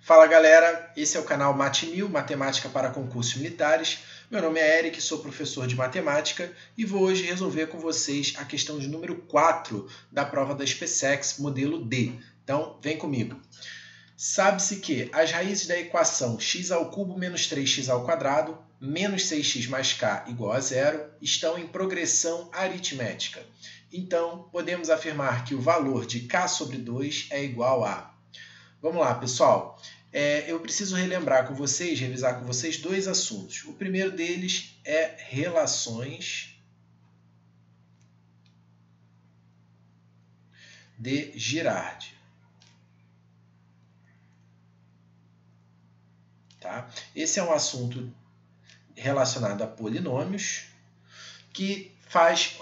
Fala galera, esse é o canal Mate1000, Matemática para Concursos Militares. Meu nome é Eric, sou professor de matemática e vou hoje resolver com vocês a questão de número 4 da prova da SpaceX, modelo D. Então, vem comigo. Sabe-se que as raízes da equação x² menos 3x² menos 6x mais k igual a zero estão em progressão aritmética. Então, podemos afirmar que o valor de k sobre 2 é igual a... Vamos lá, pessoal. Eu preciso relembrar com vocês, revisar com vocês dois assuntos. O primeiro deles é relações de Girardi. Tá? Esse é um assunto relacionado a polinômios, que faz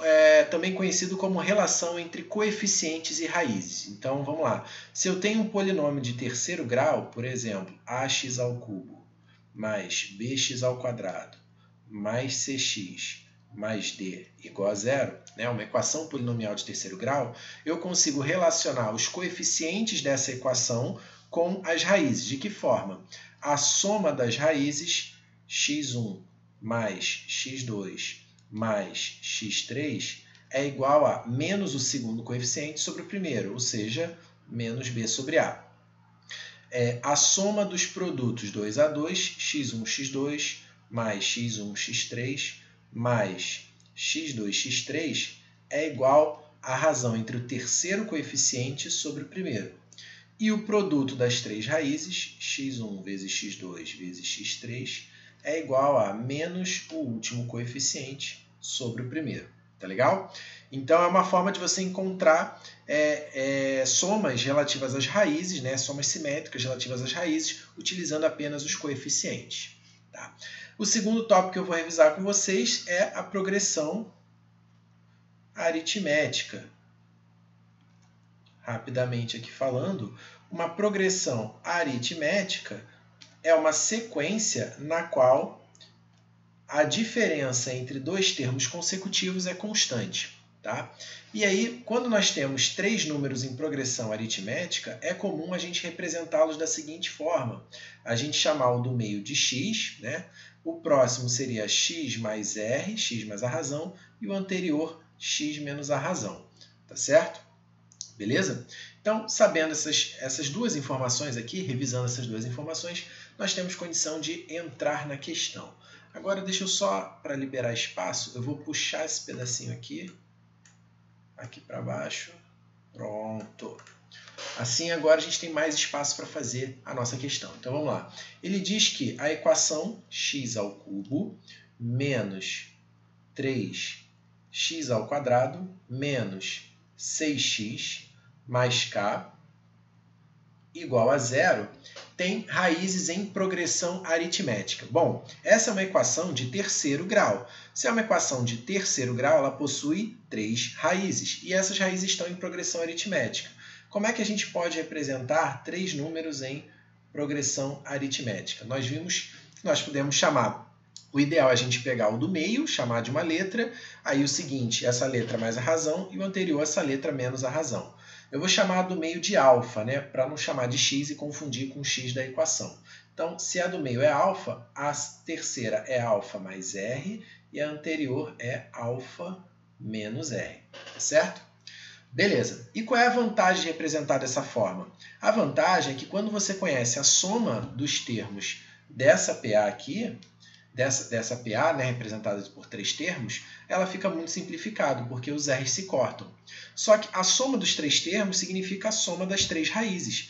também conhecido como relação entre coeficientes e raízes. Então, vamos lá. Se eu tenho um polinômio de terceiro grau, por exemplo, ax³ mais bx² mais cx mais d igual a zero, né, uma equação polinomial de terceiro grau, eu consigo relacionar os coeficientes dessa equação com as raízes. De que forma? A soma das raízes x1 mais x2 mais x3 é igual a menos o segundo coeficiente sobre o primeiro, ou seja, menos b sobre a. A soma dos produtos 2 a 2, x1, x2, mais x1, x3, mais x2, x3, é igual à razão entre o terceiro coeficiente sobre o primeiro. E o produto das três raízes, x1 vezes x2 vezes x3, é igual a menos o último coeficiente sobre o primeiro. Tá legal? Então, é uma forma de você encontrar somas relativas às raízes, né? Somas simétricas relativas às raízes, utilizando apenas os coeficientes. Tá? O segundo tópico que eu vou revisar com vocês é a progressão aritmética. Rapidamente aqui falando, uma progressão aritmética é uma sequência na qual a diferença entre dois termos consecutivos é constante. Tá? E aí, quando nós temos três números em progressão aritmética, é comum a gente representá-los da seguinte forma. A gente chamar o do meio de x, né? O próximo seria x mais r, x mais a razão, e o anterior, x menos a razão. Tá certo? Beleza? Então, sabendo essas duas informações aqui, revisando essas duas informações, nós temos condição de entrar na questão. Agora, deixa eu só, para liberar espaço, eu vou puxar esse pedacinho aqui para baixo. Pronto. Assim, agora a gente tem mais espaço para fazer a nossa questão. Então, vamos lá. Ele diz que a equação x² menos 3x² menos 6x mais k igual a zero tem raízes em progressão aritmética. Bom, essa é uma equação de terceiro grau. Se é uma equação de terceiro grau, ela possui três raízes, e essas raízes estão em progressão aritmética. Como é que a gente pode representar três números em progressão aritmética? Nós vimos que nós podemos chamar, o ideal é a gente pegar o do meio, chamar de uma letra, aí o seguinte, essa letra mais a razão, e o anterior, essa letra menos a razão. Eu vou chamar do meio de alfa, né, para não chamar de x e confundir com o x da equação. Então, se a do meio é alfa, a terceira é alfa mais r e a anterior é alfa menos r. Tá certo? Beleza. E qual é a vantagem de representar dessa forma? A vantagem é que quando você conhece a soma dos termos dessa PA aqui, dessa PA, né, representada por três termos, ela fica muito simplificada, porque os R's se cortam. Só que a soma dos três termos significa a soma das três raízes.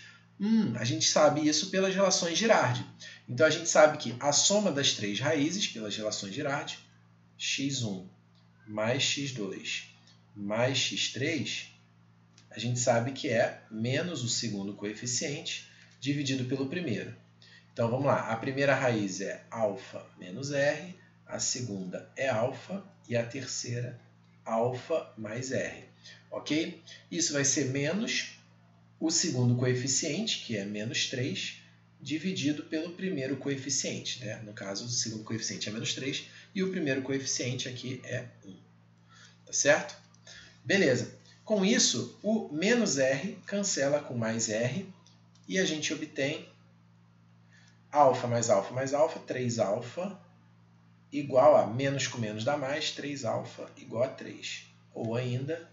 A gente sabe isso pelas relações Girardi. Então, a gente sabe que a soma das três raízes, pelas relações Girardi, x1 mais x2 mais x3, a gente sabe que é menos o segundo coeficiente dividido pelo primeiro. Então, vamos lá. A primeira raiz é alfa menos r, a segunda é alfa e a terceira alfa mais r. Ok? Isso vai ser menos o segundo coeficiente, que é menos 3, dividido pelo primeiro coeficiente. Né? No caso, o segundo coeficiente é menos 3 e o primeiro coeficiente aqui é 1. Tá certo? Beleza. Com isso, o menos r cancela com mais r e a gente obtém alfa mais alfa mais alfa, 3 alfa, igual a menos com menos dá mais, 3 alfa igual a 3. Ou ainda,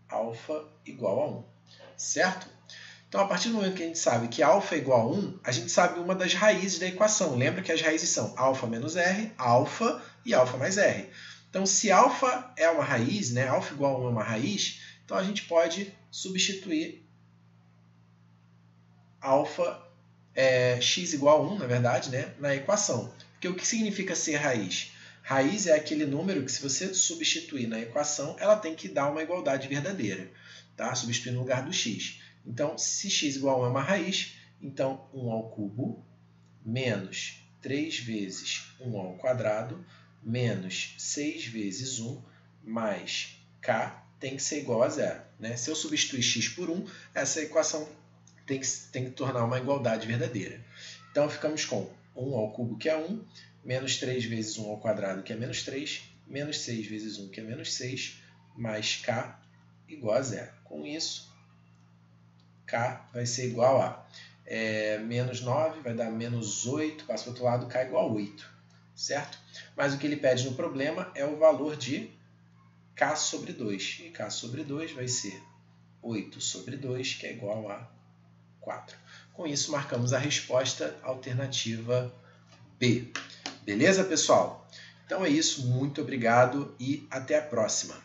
alfa igual a 1. Certo? Então, a partir do momento que a gente sabe que alfa é igual a 1, a gente sabe uma das raízes da equação. Lembra que as raízes são alfa menos r, alfa e alfa mais r. Então, se alfa é uma raiz, né, alfa igual a 1 é uma raiz, então a gente pode substituir alfa, x igual a 1, na verdade, né, na equação. Porque o que significa ser raiz? Raiz é aquele número que, se você substituir na equação, ela tem que dar uma igualdade verdadeira, tá? Substituir no lugar do x. Então, se x igual a 1 é uma raiz, então 1 ao cubo menos 3 vezes 1 ao quadrado menos 6 vezes 1 mais k tem que ser igual a zero. Né? Se eu substituir x por 1, essa equação tem que tornar uma igualdade verdadeira. Então, ficamos com 1 ao cubo, que é 1, menos 3 vezes 1 ao quadrado, que é menos 3, menos 6 vezes 1, que é menos 6, mais k igual a zero. Com isso, k vai ser igual a menos 9, vai dar menos 8, passa para o outro lado, k igual a 8. Certo? Mas o que ele pede no problema é o valor de k sobre 2. E k sobre 2 vai ser 8 sobre 2, que é igual a 4. Com isso, marcamos a resposta alternativa B. Beleza, pessoal? Então é isso. Muito obrigado e até a próxima.